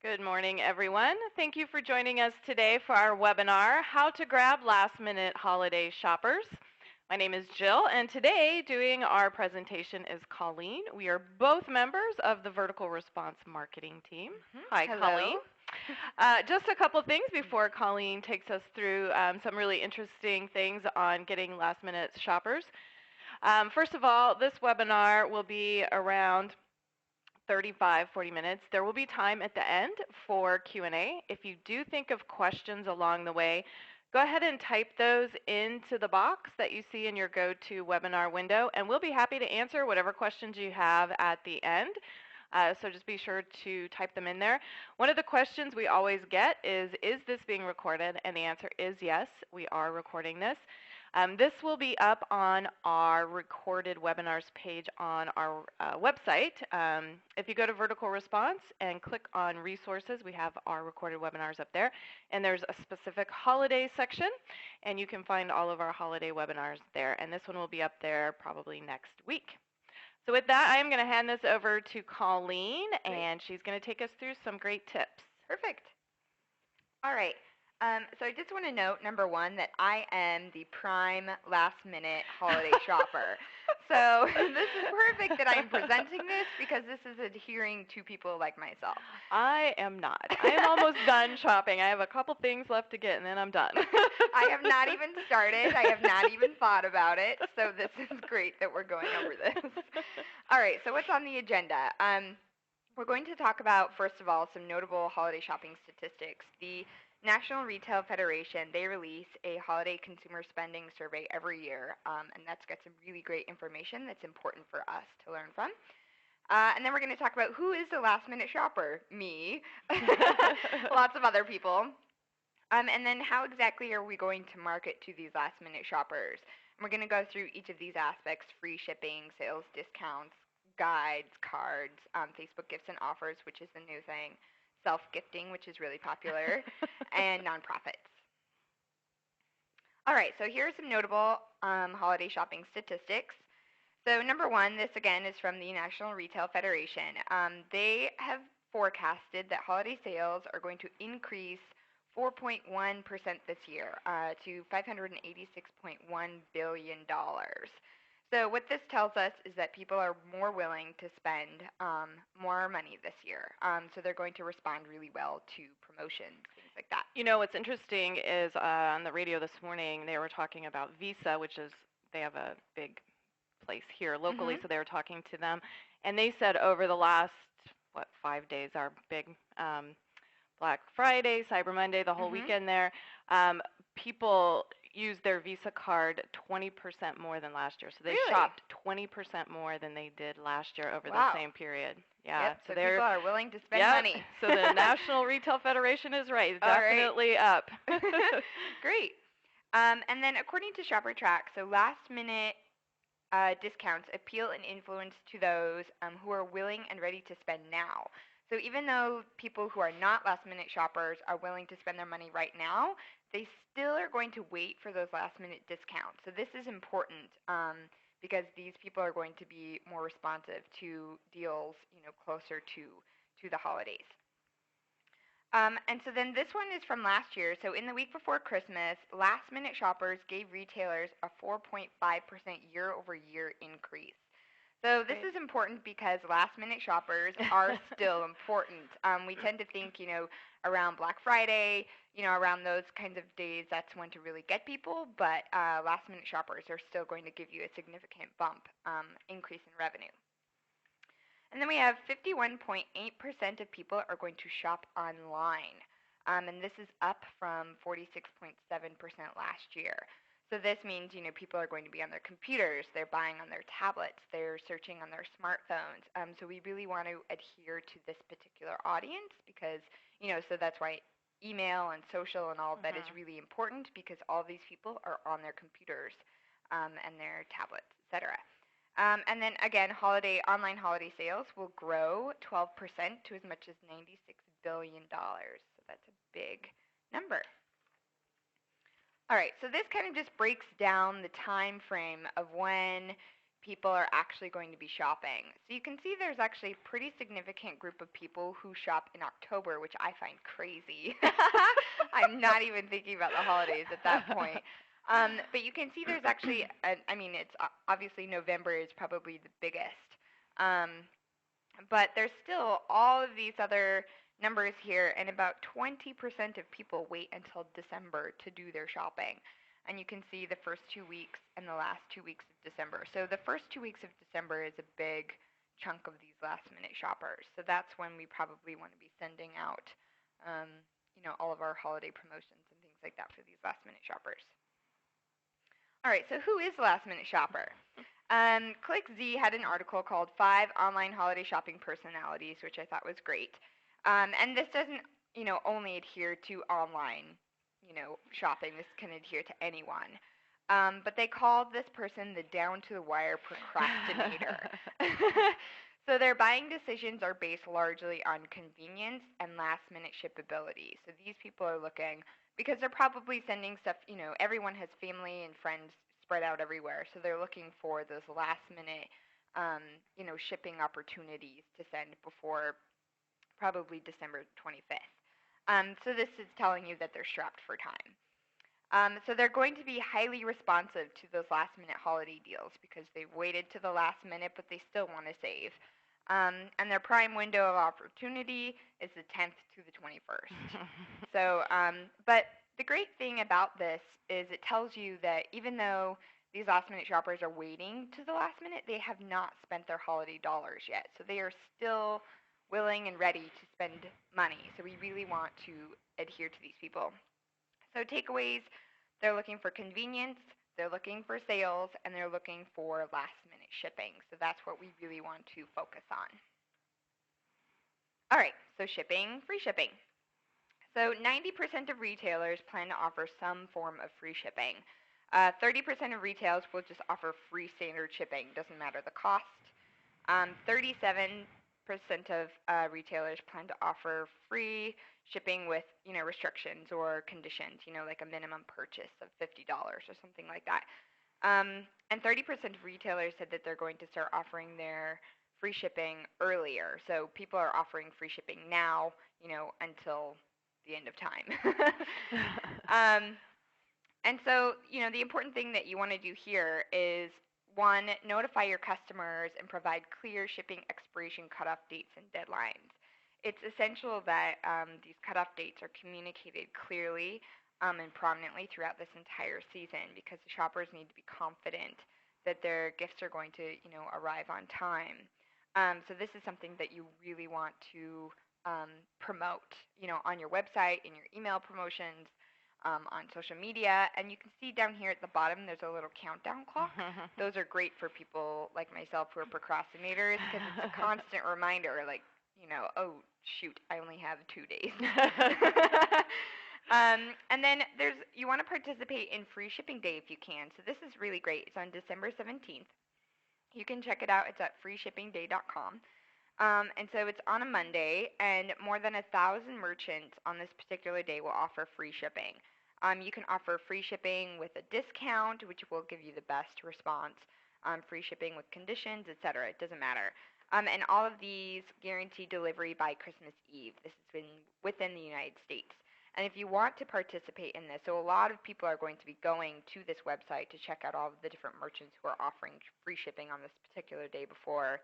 Good morning, everyone. Thank you for joining us today for our webinar, How to Grab Last-Minute Holiday Shoppers. My name is Jill, and today doing our presentation is Colleen. We are both members of the Vertical Response Marketing team. Hi, Hello. Colleen. Just a couple things before Colleen takes us through some really interesting things on getting last-minute shoppers. First of all, this webinar will be around 40 minutes. There will be time at the end for Q&A. If you do think of questions along the way, go ahead and type those into the box that you see in your GoToWebinar window, and we'll be happy to answer whatever questions you have at the end. So just be sure to type them in there. One of the questions we always get is this being recorded? And the answer is yes, we are recording this. This will be up on our recorded webinars page on our website. If you go to Vertical Response and click on Resources, we have our recorded webinars up there. And there's a specific holiday section, and you can find all of our holiday webinars there. And this one will be up there probably next week. So with that, I am going to hand this over to Colleen, and she's going to take us through some great tips. Perfect. All right. So I just want to note, number one, that I am the prime last-minute holiday shopper. So this is perfect that I am presenting this because this is adhering to people like myself. I am not. I am almost done shopping. I have a couple things left to get, and then I'm done. I have not even started. I have not even thought about it. So this is great that we're going over this. All right. So what's on the agenda? We're going to talk about, first of all, some notable holiday shopping statistics. The National Retail Federation, they release a holiday consumer spending survey every year, and that's got some really great information that's important for us to learn from. And then we're going to talk about who is the last-minute shopper? Me. Lots of other people. And then how exactly are we going to market to these last-minute shoppers? And we're going to go through each of these aspects: free shipping, sales discounts, guides, cards, Facebook gifts and offers, which is the new thing, self-gifting, which is really popular, and nonprofits. All right, so here are some notable holiday shopping statistics. So number one, this again is from the National Retail Federation. They have forecasted that holiday sales are going to increase 4.1% this year to $586.1 billion. So what this tells us is that people are more willing to spend more money this year. So they're going to respond really well to promotions, things like that. You know, what's interesting is on the radio this morning, they were talking about Visa, which is, they have a big place here locally, so they were talking to them. And they said over the last, 5 days, our big Black Friday, Cyber Monday, the whole weekend there, people used their Visa card 20% more than last year. So they shopped 20% more than they did last year over the same period. Yeah. Yep, so people are willing to spend money. So the National Retail Federation is right. It's definitely up. Great. And then according to ShopperTrack, so last-minute discounts appeal and influence to those who are willing and ready to spend now. So even though people who are not last-minute shoppers are willing to spend their money right now, they still are going to wait for those last-minute discounts. So this is important because these people are going to be more responsive to deals, closer to the holidays. And so then this one is from last year. So in the week before Christmas, last-minute shoppers gave retailers a 4.5% year-over-year increase. So this is important because last-minute shoppers are still important. We tend to think, around Black Friday, around those kinds of days, that's when to really get people. But last-minute shoppers are still going to give you a significant bump, increase in revenue. And then we have 51.8% of people are going to shop online. And this is up from 46.7% last year. So this means, people are going to be on their computers, they're buying on their tablets, they're searching on their smartphones. So we really want to adhere to this particular audience because, so that's why email and social and all of that is really important because all these people are on their computers and their tablets, etc. And then again, online holiday sales will grow 12% to as much as $96 billion. So that's a big number. All right, so this kind of just breaks down the time frame of when people are actually going to be shopping. So you can see there's actually a pretty significant group of people who shop in October, which I find crazy. I'm not even thinking about the holidays at that point. But you can see there's actually, it's obviously November is probably the biggest. But there's still all of these other numbers here, and about 20% of people wait until December to do their shopping. And you can see the first 2 weeks and the last 2 weeks of December. So the first 2 weeks of December is a big chunk of these last minute shoppers. So that's when we probably want to be sending out, all of our holiday promotions and things like that for these last minute shoppers. All right, so who is the last minute shopper? ClickZ had an article called 5 Online Holiday Shopping Personalities, which I thought was great. And this doesn't, only adhere to online, shopping. This can adhere to anyone. But they called this person the down-to-the-wire procrastinator. So their buying decisions are based largely on convenience and last-minute shipability. So these people are looking, because they're probably sending stuff, everyone has family and friends spread out everywhere. So they're looking for those last-minute, shipping opportunities to send before probably December 25th. So this is telling you that they're strapped for time. So they're going to be highly responsive to those last-minute holiday deals because they've waited to the last minute, but they still want to save. And their prime window of opportunity is the 10th to the 21st. So, but the great thing about this is it tells you that even though these last-minute shoppers are waiting to the last minute, they have not spent their holiday dollars yet. So they are still willing and ready to spend money. So we really want to adhere to these people. So takeaways, they're looking for convenience, they're looking for sales, and they're looking for last-minute shipping. So that's what we really want to focus on. All right, so shipping, free shipping. So 90% of retailers plan to offer some form of free shipping. 30% of retailers will just offer free standard shipping, doesn't matter the cost. 37% of retailers plan to offer free shipping with, restrictions or conditions, like a minimum purchase of $50 or something like that. And 30% of retailers said that they're going to start offering their free shipping earlier. So people are offering free shipping now, until the end of time. And so, the important thing that you want to do here is, 1, notify your customers and provide clear shipping expiration cutoff dates and deadlines. It's essential that these cutoff dates are communicated clearly and prominently throughout this entire season because the shoppers need to be confident that their gifts are going to, arrive on time. So this is something that you really want to promote, on your website, in your email promotions, on social media. And you can see down here at the bottom, there's a little countdown clock. Those are great for people like myself who are procrastinators because it's a constant reminder, like, oh, shoot, I only have 2 days. And then you want to participate in Free Shipping Day if you can. So this is really great. It's on December 17th. You can check it out. It's at freeshippingday.com. And so it's on a Monday, and more than 1,000 merchants on this particular day will offer free shipping. You can offer free shipping with a discount, which will give you the best response, free shipping with conditions, etc. It doesn't matter. And all of these guarantee delivery by Christmas Eve. This is within the United States. And if you want to participate in this, so a lot of people are going to be going to this website to check out all of the different merchants who are offering free shipping on this particular day before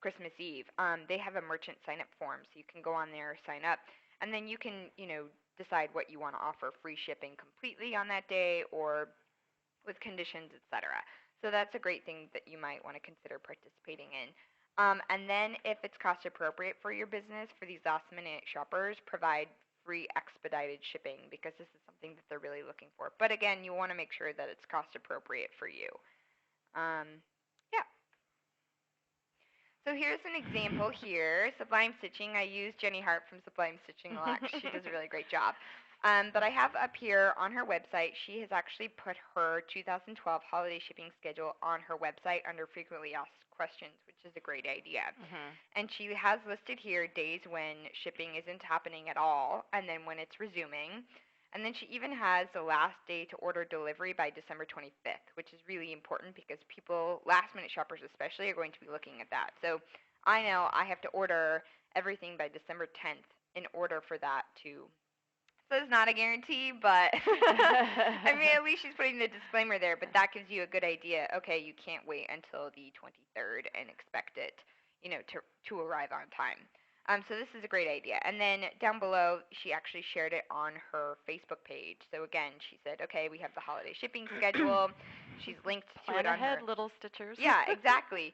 Christmas Eve. They have a merchant sign-up form, so you can go on there, sign up, and then you can, decide what you want to offer, free shipping completely on that day or with conditions, etc. So that's a great thing that you might want to consider participating in. And then if it's cost appropriate for your business, for these last-minute shoppers, provide free expedited shipping because this is something that they're really looking for. But again, you want to make sure that it's cost appropriate for you. Yeah. So here's an example here, Sublime Stitching. I use Jenny Hart from Sublime Stitching a lot. She does a really great job. But I have up here on her website, she has actually put her 2012 holiday shipping schedule on her website under frequently asked questions, which is a great idea. And she has listed here days when shipping isn't happening at all and then when it's resuming. And then she even has the last day to order delivery by December 25th, which is really important because people, last minute shoppers especially, are going to be looking at that. So I know I have to order everything by December 10th in order for that to. So it's not a guarantee, but I mean, at least she's putting the disclaimer there, but that gives you a good idea. Okay, you can't wait until the 23rd and expect it, to arrive on time. So this is a great idea. And then down below, she actually shared it on her Facebook page. So again, she said, okay, we have the holiday shipping schedule. She's linked to it Plan on ahead, her. little stitchers. Yeah, exactly.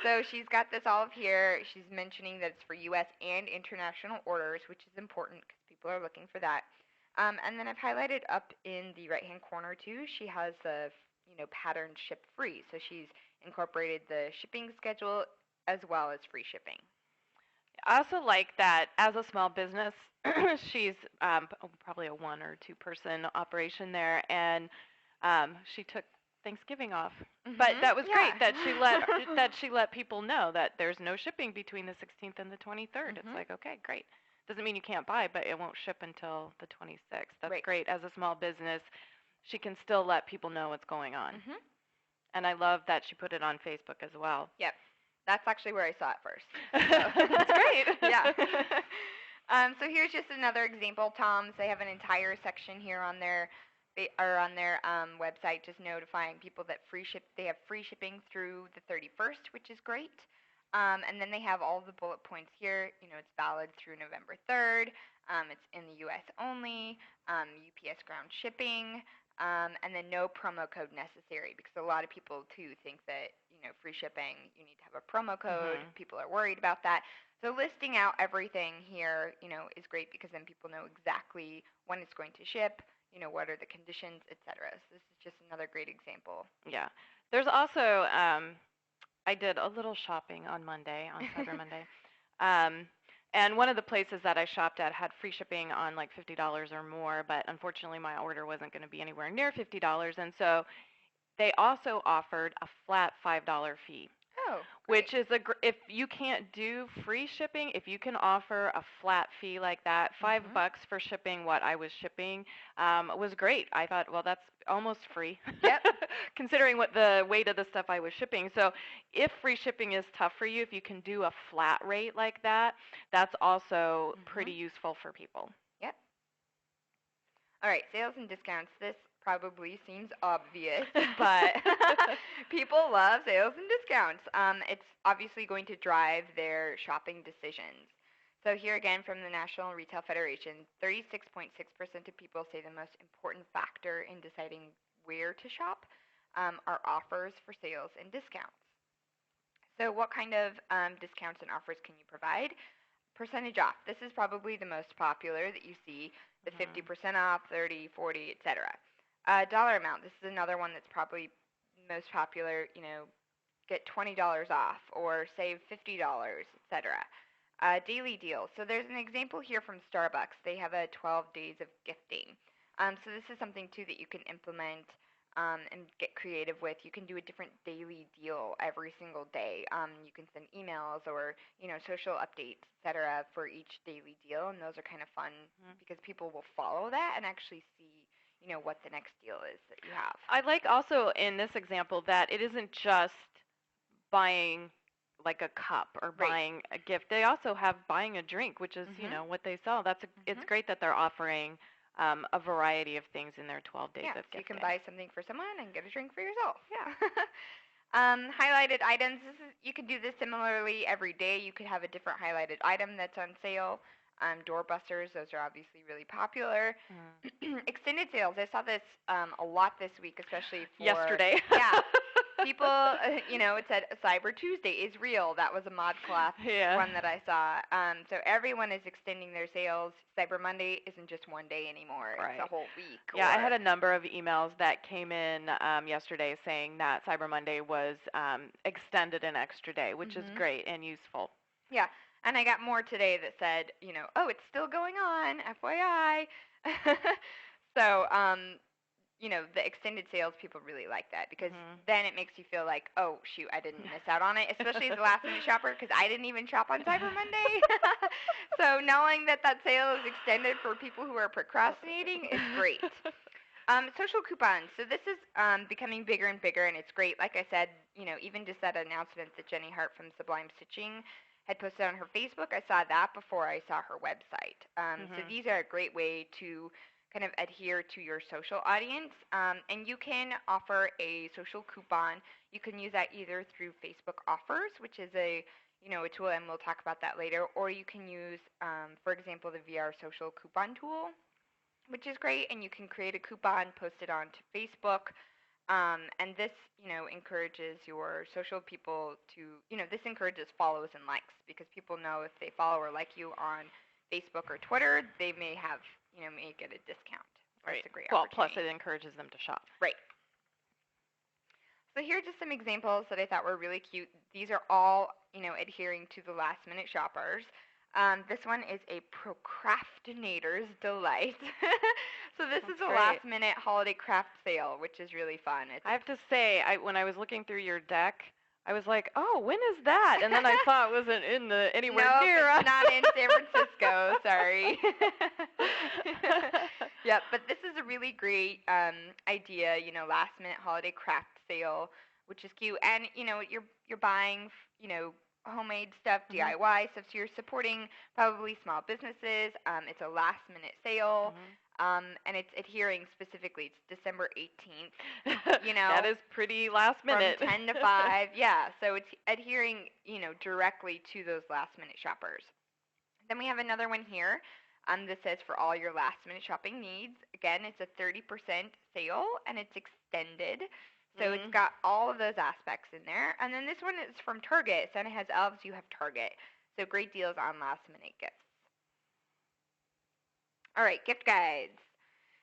So she's got this all here. She's mentioning that it's for U.S. and international orders, which is important because people are looking for that. And then I've highlighted up in the right-hand corner too. She has the pattern ship free. So she's incorporated the shipping schedule as well as free shipping. I also like that as a small business, she's probably a 1 or 2 person operation there, and she took Thanksgiving off. But that was great that she let people know that there's no shipping between the 16th and the 23rd. It's like, okay, great. Doesn't mean you can't buy, but it won't ship until the 26th. That's great. As a small business, she can still let people know what's going on. And I love that she put it on Facebook as well. Yep. That's actually where I saw it first. So. That's great. Yeah. So here's just another example. Tom's. They have an entire section here on their website, just notifying people that they have free shipping through the 31st, which is great. And then they have all the bullet points here. It's valid through November 3rd. It's in the U.S. only. UPS ground shipping. And then no promo code necessary, because a lot of people too think that free shipping, you need to have a promo code. People are worried about that. So listing out everything here, is great, because then people know exactly when it's going to ship, what are the conditions, etc. So this is just another great example. Yeah. There's also I did a little shopping on Monday, on Cyber Monday. And one of the places that I shopped at had free shipping on like $50 or more, but unfortunately my order wasn't going to be anywhere near $50, and so they also offered a flat $5 fee. Oh, which is if you can't do free shipping, if you can offer a flat fee like that, $5 for shipping what I was shipping, was great. I thought, well, that's almost free. Yep. Considering what the weight of the stuff I was shipping. So if free shipping is tough for you, if you can do a flat rate like that, that's also pretty useful for people. Yep. All right, sales and discounts. This probably seems obvious, but people love sales and discounts. It's obviously going to drive their shopping decisions. So here again from the National Retail Federation, 36.6% of people say the most important factor in deciding where to shop are offers for sales and discounts. So what kind of discounts and offers can you provide? Percentage off. This is probably the most popular that you see, the 50% off, 30, 40, etc. Dollar amount. This is another one that's probably most popular. Get $20 off or save $50, etc. Daily deal. So there's an example here from Starbucks. They have a 12 days of gifting. So this is something too that you can implement and get creative with. You can do a different daily deal every single day. You can send emails or social updates, etc. for each daily deal, and those are kind of fun because people will follow that and actually see what the next deal is that you have. I like also in this example that it isn't just buying like a cup or buying a gift. They also have buying a drink, which is what they sell. It's great that they're offering a variety of things in their 12 days of gifting. You can buy something for someone and get a drink for yourself. Yeah. Highlighted items. You can do this similarly every day. You could have a different highlighted item that's on sale. Doorbusters, those are obviously really popular. Extended sales. I saw this a lot this week, especially for yesterday. Yeah. People, it said Cyber Tuesday is real. That was a ModCloth one that I saw. So everyone is extending their sales. Cyber Monday isn't just one day anymore. It's a whole week. Yeah, I had a number of emails that came in yesterday saying that Cyber Monday was extended an extra day, which is great and useful. Yeah, and I got more today that said, oh, it's still going on, FYI. So, the extended sales, people really like that because Mhm. then it makes you feel like, oh, shoot, I didn't miss out on it, especially as a last-minute shopper because I didn't even shop on Cyber Monday. So knowing that sale is extended for people who are procrastinating is great. Social coupons. So this is becoming bigger and bigger, and it's great. Like I said, even just that announcement that Jenny Hart from Sublime Stitching had posted on her Facebook, I saw that before I saw her website. So Mhm. these are a great way to kind of adhere to your social audience, and you can offer a social coupon. You can use that either through Facebook Offers, which is a tool, and we'll talk about that later, or you can use, for example, the VR Social Coupon tool, which is great, and you can create a coupon, post it onto Facebook, and this, encourages your social people to, this encourages follows and likes because people know if they follow or like you on Facebook or Twitter, they may have, may get a discount. So Right. it's a great Well, plus opportunity. it encourages them to shop. Right. So here are just some examples that I thought were really cute. These are all, adhering to the last minute shoppers. This one is a procrastinator's delight. So this That's is a great. last minute holiday craft sale, which is really fun. I have to say, when I was looking through your deck, I was like, "Oh, when is that?" And then I saw it wasn't in anywhere nope, near it's us. not in San Francisco. Sorry. Yep, but this is a really great idea. Last minute holiday craft sale, which is cute, and you're buying homemade stuff, Mhm. DIY stuff. So you're supporting probably small businesses. It's a last minute sale. And it's adhering specifically. It's December 18th. That is pretty last minute. From 10 to 5. Yeah, so it's adhering, directly to those last minute shoppers. Then we have another one here that says for all your last minute shopping needs. Again, it's a 30% sale and it's extended. So it's got all of those aspects in there. And then this one is from Target. Santa has elves, you have Target. So great deals on last minute gifts. All right, gift guides.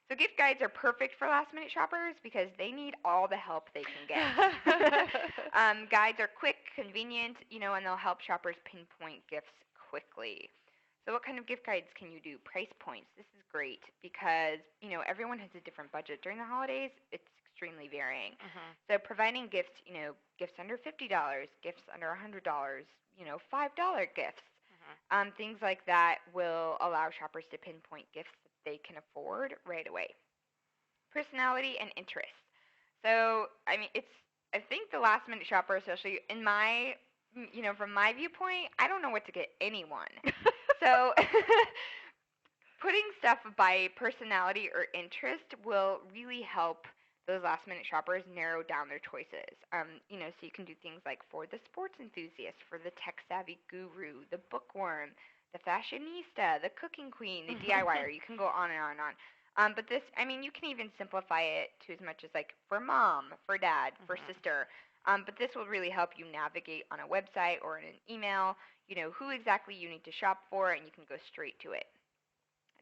So gift guides are perfect for last minute shoppers because they need all the help they can get. Guides are quick, convenient, and they'll help shoppers pinpoint gifts quickly. So what kind of gift guides can you do? Price points. This is great because, everyone has a different budget during the holidays. It's extremely varying. So providing gifts, gifts under $50, gifts under $100, $5 gifts. Things like that will allow shoppers to pinpoint gifts that they can afford right away. Personality and interest. So, I think the last minute shopper, especially in my, from my viewpoint, I don't know what to get anyone. So, putting stuff by personality or interest will really help those last minute shoppers narrow down their choices. So you can do things like for the sports enthusiast, for the tech savvy guru, the bookworm, the fashionista, the cooking queen, the DIYer. You can go on and on and on. But this, you can even simplify it to as much as like for mom, for dad, for sister. But this will really help you navigate on a website or in an email, who exactly you need to shop for, and you can go straight to it.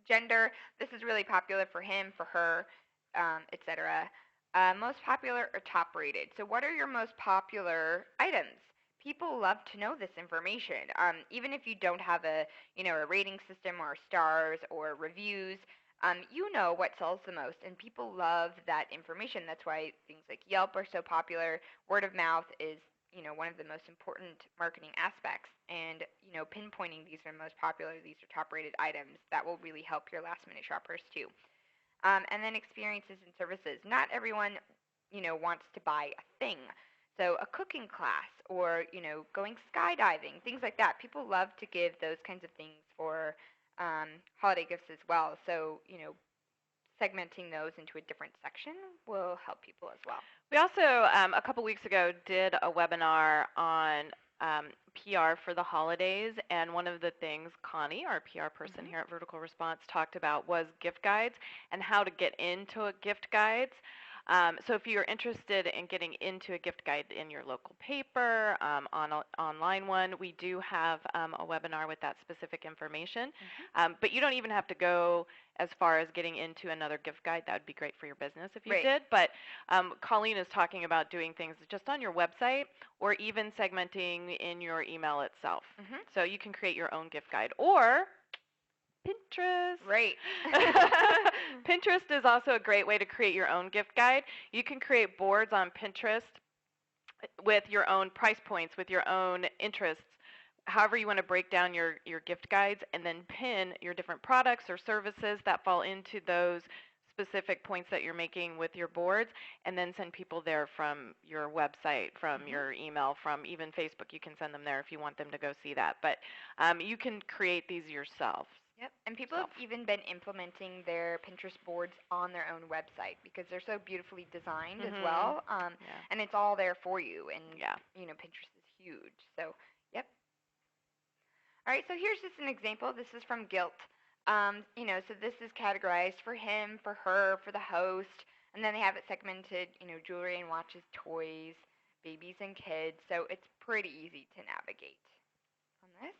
Gender, this is really popular for him, for her, etc. Most popular or top rated. So what are your most popular items? People love to know this information. Even if you don't have a rating system or stars or reviews, you know what sells the most, and people love that information. That's why things like Yelp are so popular. Word of mouth is one of the most important marketing aspects, and pinpointing these are most popular, these are top rated items, that will really help your last minute shoppers too. And then experiences and services. Not everyone wants to buy a thing. So a cooking class or going skydiving, things like that. People love to give those kinds of things for holiday gifts as well. So segmenting those into a different section will help people as well. We also, a couple weeks ago, did a webinar on PR for the holidays, and one of the things Connie, our PR person here at Vertical Response, talked about was gift guides and how to get into gift guides. So if you're interested in getting into a gift guide in your local paper, online one, we do have a webinar with that specific information. But you don't even have to go as far as getting into another gift guide. That would be great for your business if you did. But Colleen is talking about doing things just on your website or even segmenting in your email itself. So you can create your own gift guide or Pinterest. Right. Pinterest is also a great way to create your own gift guide. You can create boards on Pinterest with your own price points, with your own interests, however you want to break down your gift guides, and then pin your different products or services that fall into those specific points that you're making with your boards, and then send people there from your website, from your email, from even Facebook. You can send them there if you want them to go see that. But you can create these yourself. Yep, and people have even been implementing their Pinterest boards on their own website because they're so beautifully designed as well, and it's all there for you. And Pinterest is huge. So, yep. All right, so here's just an example. This is from Guilt. So this is categorized for him, for her, for the host, and then they have it segmented. Jewelry and watches, toys, babies and kids. So it's pretty easy to navigate on this.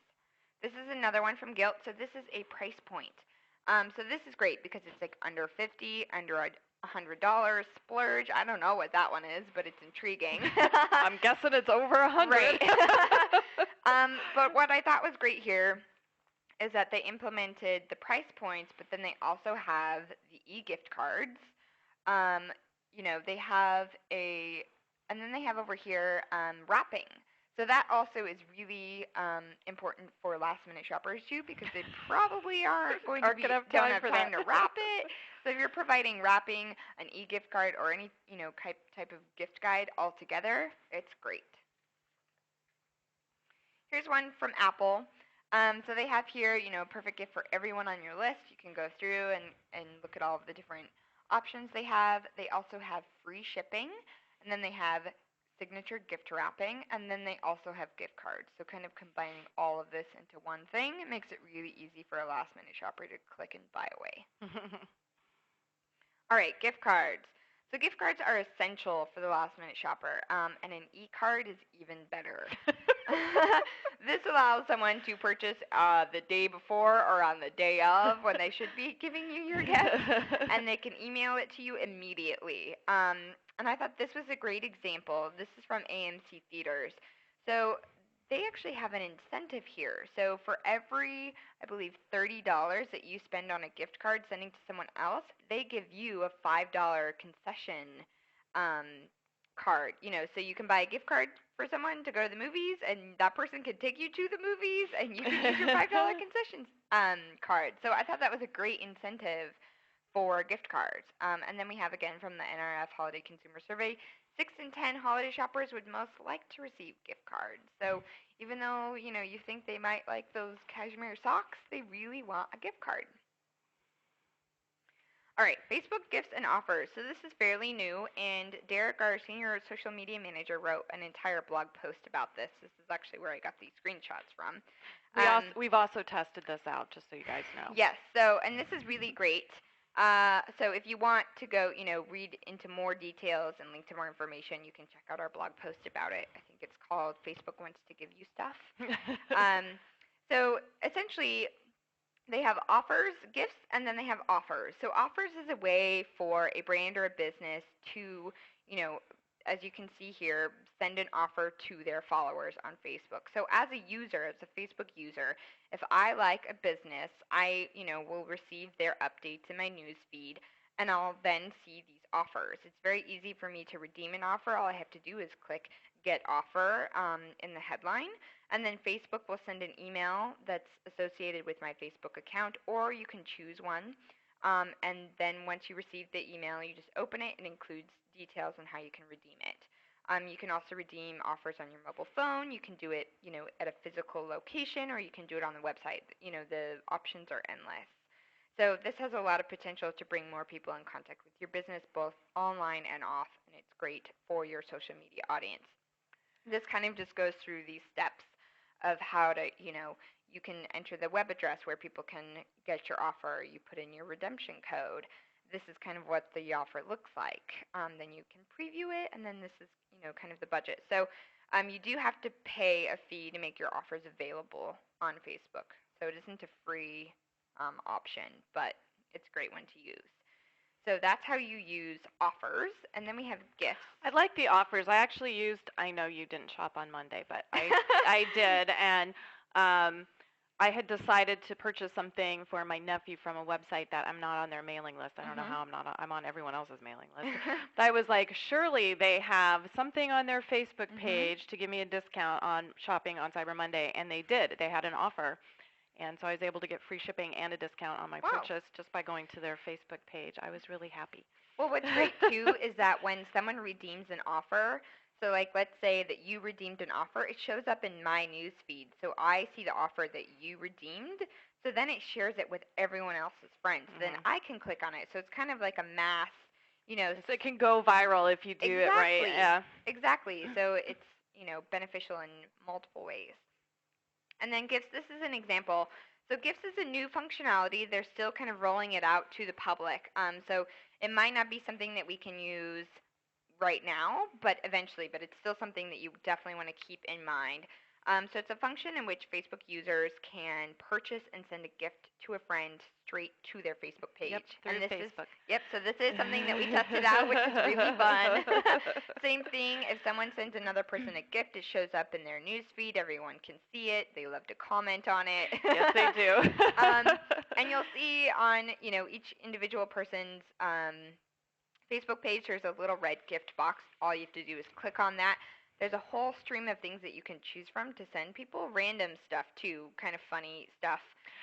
This is another one from Guilt. So this is a price point. So this is great because it's like under 50, under $100, splurge. I don't know what that one is, but it's intriguing. I'm guessing it's over 100. Right. But what I thought was great here is that they implemented the price points, but then they also have the e-gift cards. They have and then they have over here wrapping. So that also is really important for last-minute shoppers too, because they probably aren't going to don't have time to wrap it. So if you're providing wrapping, an e-gift card, or any type of gift guide all together, it's great. Here's one from Apple. So they have here, perfect gift for everyone on your list. You can go through and look at all of the different options they have. They also have free shipping, and then they have signature gift wrapping, and then they also have gift cards. So kind of combining all of this into one thing, it makes it really easy for a last-minute shopper to click and buy away. All right, gift cards. So gift cards are essential for the last-minute shopper, and an e-card is even better. This allows someone to purchase the day before or on the day of when they should be giving you your gift, and they can email it to you immediately. And I thought this was a great example. This is from AMC Theaters. So they actually have an incentive here. So for every, I believe, $30 that you spend on a gift card sending to someone else, they give you a $5 concession card. So you can buy a gift card for someone to go to the movies, and that person can take you to the movies, and you can use your $5 concession card. So I thought that was a great incentive for gift cards. And then we have, again, from the NRF Holiday Consumer Survey, 6 in 10 holiday shoppers would most like to receive gift cards. So even though, you think they might like those cashmere socks, they really want a gift card. All right, Facebook gifts and offers. So this is fairly new, and Derek, our senior social media manager, wrote an entire blog post about this. This is actually where I got these screenshots from. We've also tested this out, just so you guys know. Yes, and this is really great. So if you want to go, read into more details and link to more information, you can check out our blog post about it. I think it's called Facebook Wants to Give You Stuff. So essentially, they have offers, gifts, and then they have offers. So offers is a way for a brand or a business to, as you can see here, send an offer to their followers on Facebook. So as a user, as a Facebook user, if I like a business, I, will receive their updates in my news feed, and I'll then see these offers. It's very easy for me to redeem an offer. All I have to do is click Get Offer in the headline, and then Facebook will send an email that's associated with my Facebook account, or you can choose one. And then once you receive the email, you just open it. It includes details on how you can redeem it. You can also redeem offers on your mobile phone. You can do it, at a physical location, or you can do it on the website. The options are endless. So this has a lot of potential to bring more people in contact with your business, both online and off, and it's great for your social media audience. This kind of just goes through these steps of how to, you can enter the web address where people can get your offer. You put in your redemption code. This is kind of what the offer looks like. Then you can preview it, and then this is, kind of the budget. So you do have to pay a fee to make your offers available on Facebook. So it isn't a free option, but it's a great one to use. So that's how you use offers, and then we have gifts. I like the offers. I actually used, I know you didn't shop on Monday, but I did, and I had decided to purchase something for my nephew from a website that I'm not on their mailing list. I don't know how I'm on everyone else's mailing list. But I was like, surely they have something on their Facebook page to give me a discount on shopping on Cyber Monday, and they did. They had an offer. And so I was able to get free shipping and a discount on my purchase just by going to their Facebook page. I was really happy. Well, what's great too is that when someone redeems an offer, so like let's say that you redeemed an offer, it shows up in my news feed. So I see the offer that you redeemed. So then it shares it with everyone else's friends. Then I can click on it. So it's kind of like a mass, So it can go viral if you do it right. Yeah. Exactly. So it's, beneficial in multiple ways. And then gifts, this is an example. So gifts is a new functionality. They're still kind of rolling it out to the public. So it might not be something that we can use right now, but eventually. But it's still something that you definitely want to keep in mind. So it's a function in which Facebook users can purchase and send a gift to a friend straight to their Facebook page. Yep, through Facebook. So this is something that we tested out, which is really fun. Same thing, if someone sends another person a gift, it shows up in their news feed. Everyone can see it. They love to comment on it. Yes, they do. And you'll see on, each individual person's Facebook page, there's a little red gift box. All you have to do is click on that. There's a whole stream of things that you can choose from to send people. Random stuff, too, kind of funny stuff.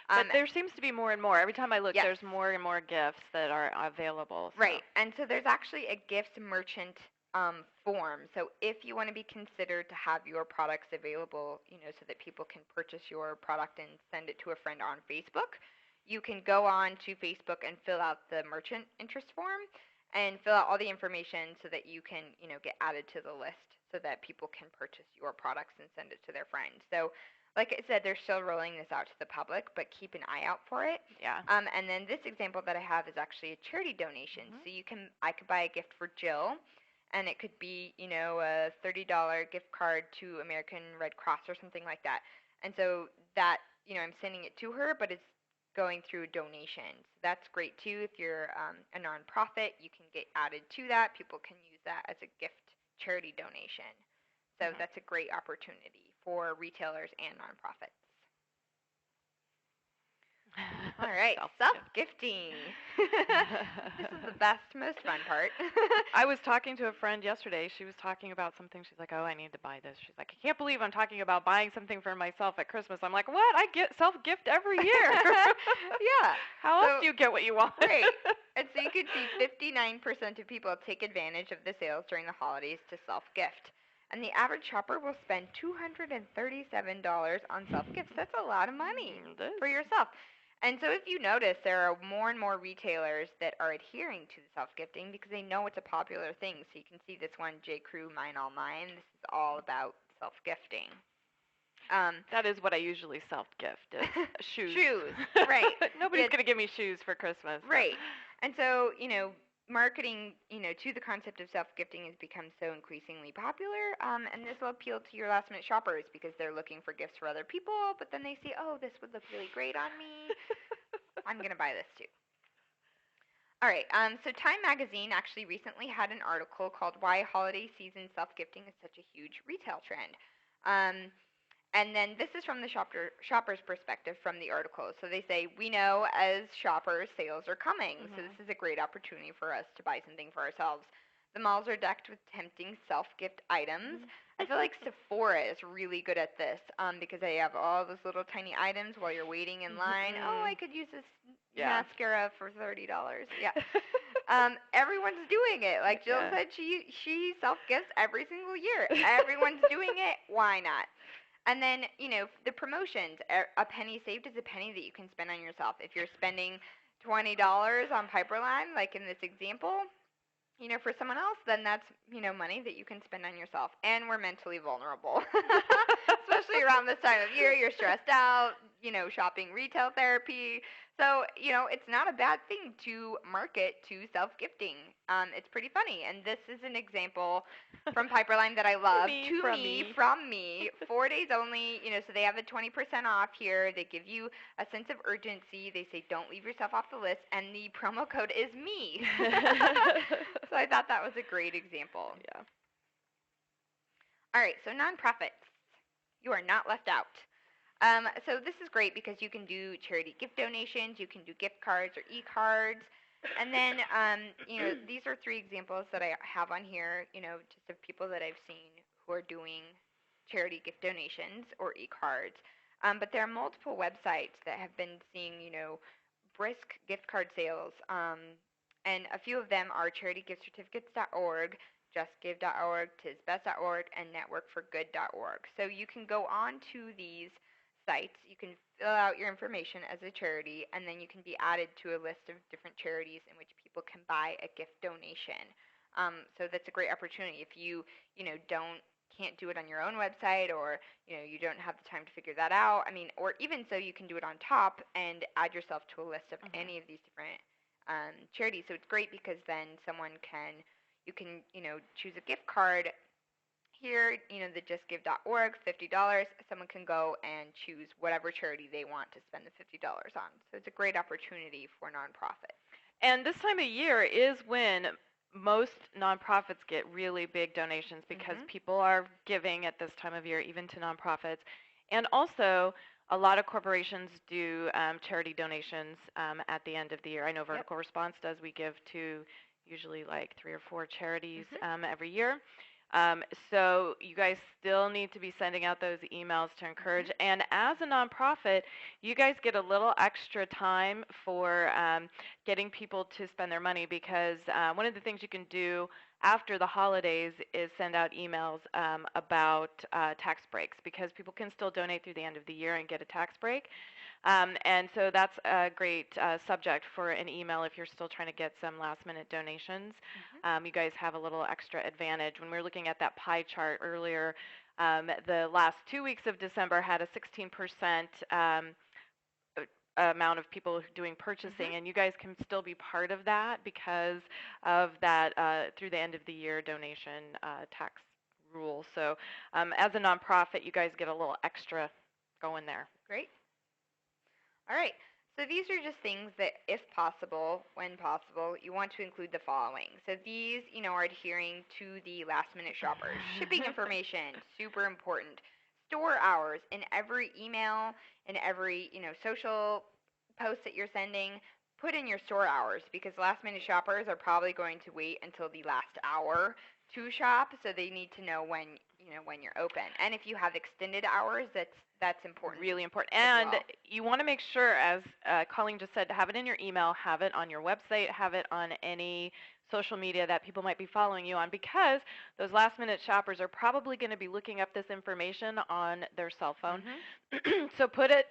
But there seems to be more and more. Every time I look, there's more and more gifts that are available. So. Right. And so there's actually a gifts merchant form. So if you want to be considered to have your products available, so that people can purchase your product and send it to a friend on Facebook, you can go on to Facebook and fill out the merchant interest form and fill out all the information so that you can, get added to the list so that people can purchase your products and send it to their friends. So like I said, they're still rolling this out to the public, but keep an eye out for it. Yeah. And then this example that I have is actually a charity donation. So I could buy a gift for Jill, and it could be, a $30 gift card to American Red Cross or something like that. And so that, I'm sending it to her, but it's going through donations. That's great too. If you're a nonprofit, you can get added to that. People can use that as a gift charity donation. So that's a great opportunity for retailers and nonprofits. All right, self-gifting. This is the best, most fun part. I was talking to a friend yesterday. She was talking about something. She's like, oh, I need to buy this. She's like, I can't believe I'm talking about buying something for myself at Christmas. I'm like, what? I get self-gift every year. Yeah. How else do you get what you want? Right. And so you can see 59% of people take advantage of the sales during the holidays to self-gift. And the average shopper will spend $237 on self-gifts. That's a lot of money for yourself. And so if you notice, there are more and more retailers that are adhering to the self-gifting because they know it's a popular thing. So you can see this one, J. Crew, Mine All Mine. This is all about self-gifting. That is what I usually self-gift, is shoes. Shoes, right. Nobody's going to give me shoes for Christmas. So. Right. And so, marketing, to the concept of self-gifting has become so increasingly popular, and this will appeal to your last-minute shoppers because they're looking for gifts for other people, but then they see, oh, this would look really great on me. I'm going to buy this too. All right, so Time Magazine actually recently had an article called Why Holiday Season Self-Gifting is Such a Huge Retail Trend. And then this is from the shopper's perspective from the article. So they say, we know as shoppers, sales are coming. So this is a great opportunity for us to buy something for ourselves. The malls are decked with tempting self-gift items. I feel like Sephora is really good at this because they have all those little tiny items while you're waiting in line. Oh, I could use this mascara for $30. Yeah. Everyone's doing it. Like Jill said, she self-gifts every single year. Everyone's doing it. Why not? And then, the promotions, a penny saved is a penny that you can spend on yourself. If you're spending $20 on Piperline, like in this example, for someone else, then that's, money that you can spend on yourself. And we're mentally vulnerable, especially around this time of year. You're stressed out, shopping retail therapy. So, it's not a bad thing to market to self-gifting. It's pretty funny. And this is an example from Piperline that I love. From me. 4 days only, so they have a 20% off here. They give you a sense of urgency. They say, don't leave yourself off the list. And the promo code is me. So I thought that was a great example. Yeah. All right, so nonprofits. You are not left out. So this is great because you can do charity gift donations, you can do gift cards or e-cards, and then these are 3 examples that I have on here, just of people that I've seen who are doing charity gift donations or e-cards. But there are multiple websites that have been seeing, brisk gift card sales, and a few of them are charitygiftcertificates.org, justgive.org, tisbest.org, and networkforgood.org. So you can go on to these sites, you can fill out your information as a charity, and then you can be added to a list of different charities in which people can buy a gift donation. So that's a great opportunity if can't do it on your own website, or you don't have the time to figure that out. I mean, or even so, you can do it on top and add yourself to a list of any of these different charities. So it's great because then you can choose a gift card here, the justgive.org, $50. Someone can go and choose whatever charity they want to spend the $50 on. So it's a great opportunity for nonprofits. And this time of year is when most nonprofits get really big donations because people are giving at this time of year, even to nonprofits. And also, a lot of corporations do charity donations at the end of the year. I know Vertical Response does. We give to usually like 3 or 4 charities every year. So you guys still need to be sending out those emails to encourage. And as a nonprofit, you guys get a little extra time for getting people to spend their money, because one of the things you can do after the holidays is send out emails about tax breaks, because people can still donate through the end of the year and get a tax break. And so that's a great subject for an email if you're still trying to get some last-minute donations. You guys have a little extra advantage. When we were looking at that pie chart earlier, the last 2 weeks of December had a 16% amount of people doing purchasing, and you guys can still be part of that because of that through the end of the year donation tax rule. So as a nonprofit, you guys get a little extra going there. Great. All right. So these are just things that, if possible, when possible, you want to include the following. So these, are adhering to the last-minute shoppers. Shipping information, super important. Store hours in every email, in every, social post that you're sending. Put in your store hours, because last-minute shoppers are probably going to wait until the last hour to shop, so they need to know when you're open. And if you have extended hours, that's important. Really important. And you want to make sure, as Colleen just said, to have it in your email, have it on your website, have it on any social media that people might be following you on, because those last-minute shoppers are probably going to be looking up this information on their cell phone. So put it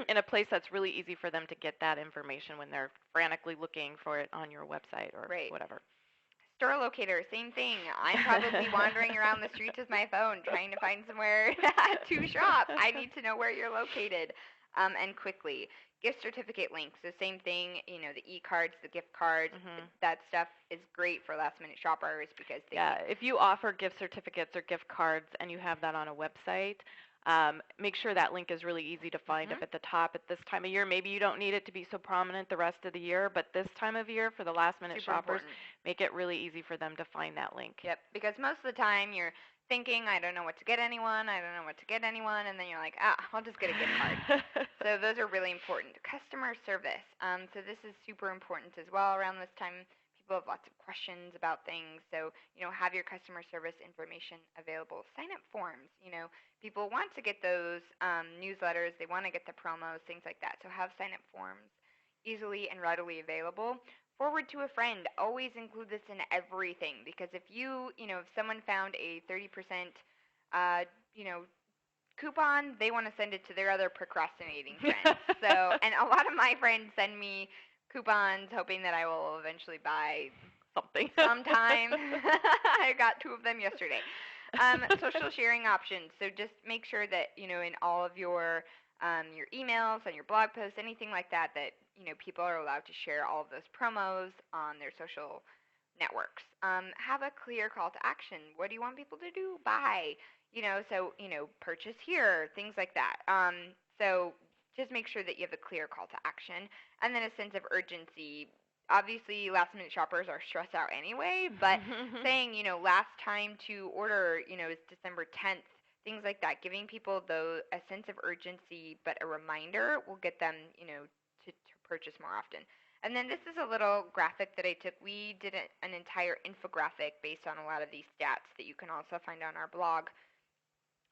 in a place that's really easy for them to get that information when they're frantically looking for it on your website or whatever. Store locator, same thing. I'm probably wandering around the streets with my phone trying to find somewhere to shop. I need to know where you're located, and quickly. Gift certificate links, the same thing, the e-cards, the gift cards, that stuff is great for last-minute shoppers because if you offer gift certificates or gift cards and you have that on a website, make sure that link is really easy to find up at the top at this time of year. Maybe you don't need it to be so prominent the rest of the year, but this time of year for the last-minute shoppers, make it really easy for them to find that link. Yep, because most of the time you're thinking, I don't know what to get anyone, and then you're like, I'll just get a gift card. So those are really important. Customer service. So this is super important as well around this time. People have lots of questions about things, so have your customer service information available. Sign up forms. People want to get those newsletters, they want to get the promos, things like that. So have sign up forms easily and readily available. Forward to a friend. Always include this in everything, because if if someone found a 30% coupon, they want to send it to their other procrastinating friends. So, and a lot of my friends send me coupons hoping that I will eventually buy something sometime. I got 2 of them yesterday. Social sharing options. So just make sure that, in all of your emails, on your blog posts, anything like that, people are allowed to share all of those promos on their social networks. Have a clear call to action. What do you want people to do? Buy. Purchase here, things like that. So just make sure that you have a clear call to action, and then a sense of urgency. Obviously, last-minute shoppers are stressed out anyway, but saying, last time to order, is December 10th. things like that. Giving people a sense of urgency, but a reminder will get them, to purchase more often. And then this is a little graphic that I took. We did an entire infographic based on a lot of these stats that you can also find on our blog.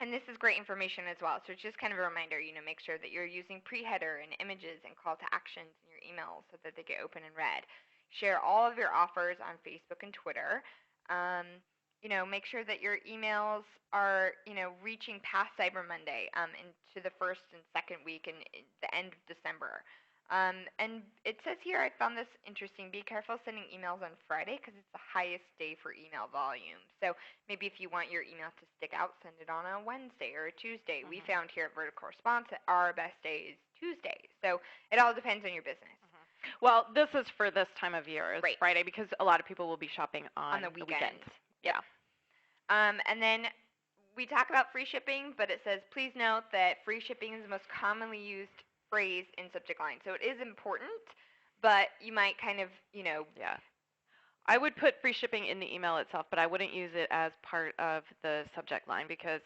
And this is great information as well. So it's just kind of a reminder, make sure that you're using pre-header and images and call to actions in your emails so that they get open and read. Share all of your offers on Facebook and Twitter. Make sure that your emails are, reaching past Cyber Monday into the first and second week and the end of December. And it says here, I found this interesting, be careful sending emails on Friday because it's the highest day for email volume. So maybe if you want your email to stick out, send it on a Wednesday or a Tuesday. We found here at Vertical Response that our best day is Tuesday. So it all depends on your business. Well, this is for this time of year, is Right. Friday, because a lot of people will be shopping on the weekend. Yeah. And then we talk about free shipping, but it says, please note that free shipping is the most commonly used phrase in subject line. So it is important, but you might kind of, Yeah. I would put free shipping in the email itself, but I wouldn't use it as part of the subject line because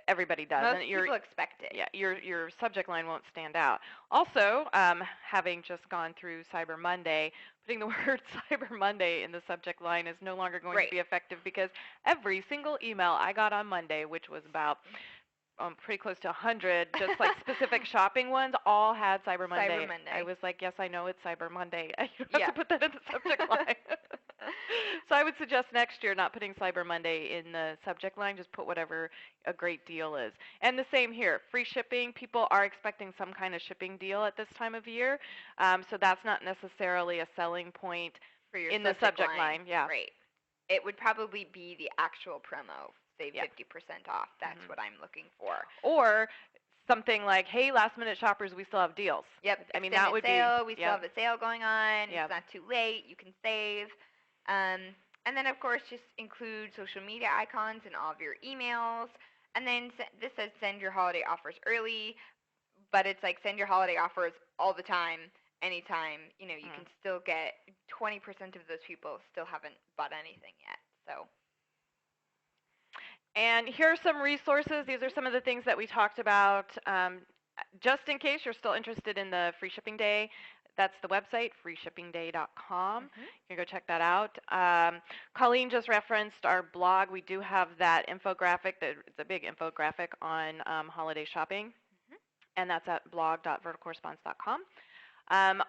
everybody does. Most people expect it. Yeah, your subject line won't stand out. Also, having just gone through Cyber Monday, putting the word Cyber Monday in the subject line is no longer going to be effective because every single email I got on Monday, which was about pretty close to 100, just like specific shopping ones, all had Cyber Monday. Cyber Monday. I was like, yes, I know it's Cyber Monday. You have to put that in the subject line. So I would suggest next year not putting Cyber Monday in the subject line, just put whatever a great deal is. And the same here, free shipping, people are expecting some kind of shipping deal at this time of year, so that's not necessarily a selling point for your in the subject line. Yeah. Right. It would probably be the actual promo, save 50% off. That's what I'm looking for. Or something like, hey, last minute shoppers, we still have deals. Yep. I mean, that would sale. We still have a sale going on. Yep. It's not too late. You can save. And then, of course, just include social media icons in all of your emails. And then this says send your holiday offers early, but it's like send your holiday offers all the time, anytime. You can still get 20% of those people still haven't bought anything yet. So. And here are some resources. These are some of the things that we talked about. Just in case you're still interested in the free shipping day, that's the website, freeshippingday.com. You can go check that out. Colleen just referenced our blog. We do have that infographic. It's a big infographic on holiday shopping, and that's at blog.verticalresponse.com.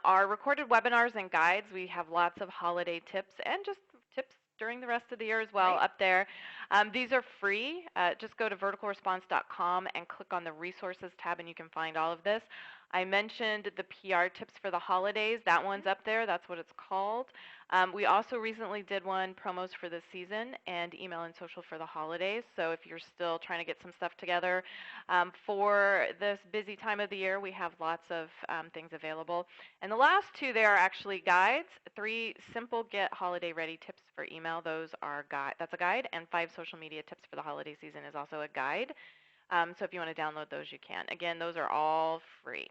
Our recorded webinars and guides, we have lots of holiday tips and just tips during the rest of the year as well up there. These are free. Just go to verticalresponse.com and click on the resources tab and you can find all of this. I mentioned the PR tips for the holidays. That one's up there. That's what it's called. We also recently did one, promos for the season and email and social for the holidays. So if you're still trying to get some stuff together for this busy time of the year, we have lots of things available. And the last two there are actually guides. 3 simple get holiday ready tips for email. Those are that's a guide. And 5 social media tips for the holiday season is also a guide. So if you want to download those, you can. Again, those are all free.